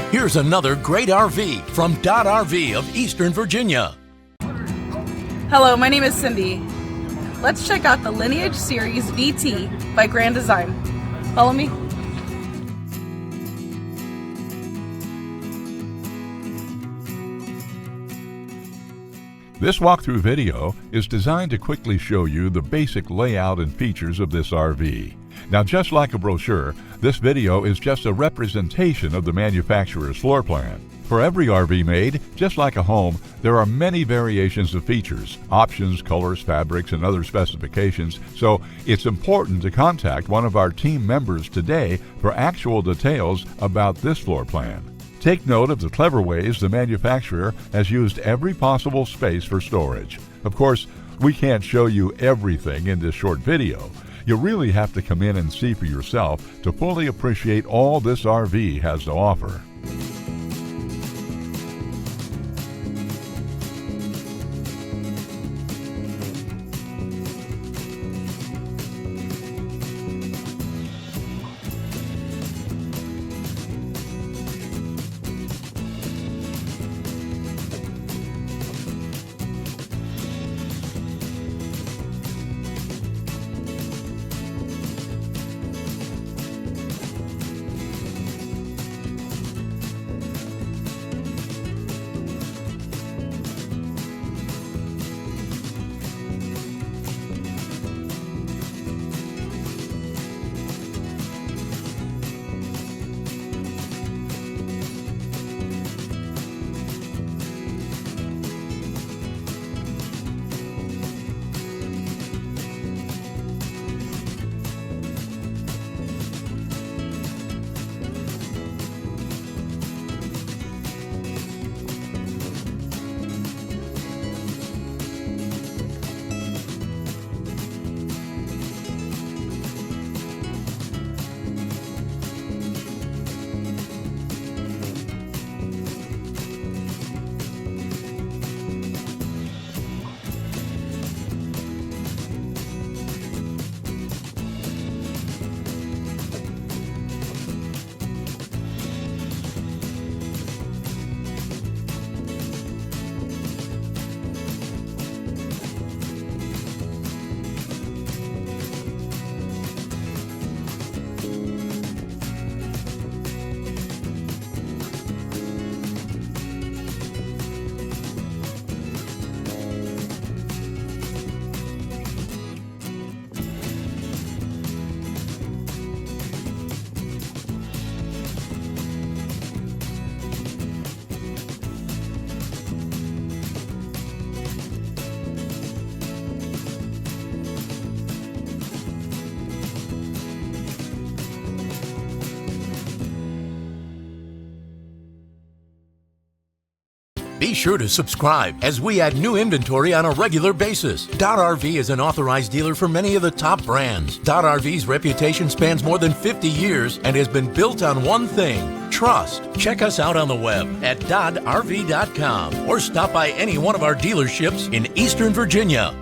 Here's another great RV from Dodd RV of Eastern Virginia. Hello, my name is Cindy. Let's check out the Lineage Series VT by Grand Design. Follow me. This walkthrough video is designed to quickly show you the basic layout and features of this RV. Now, just like a brochure, this video is just a representation of the manufacturer's floor plan. For every RV made, just like a home, there are many variations of features, options, colors, fabrics, and other specifications, so it's important to contact one of our team members today for actual details about this floor plan. Take note of the clever ways the manufacturer has used every possible space for storage. Of course, we can't show you everything in this short video. You really have to come in and see for yourself to fully appreciate all this RV has to offer. Be sure to subscribe as we add new inventory on a regular basis. Dodd RV is an authorized dealer for many of the top brands. Dodd RV's reputation spans more than 50 years and has been built on one thing: trust. Check us out on the web at doddrv.com or stop by any one of our dealerships in Eastern Virginia.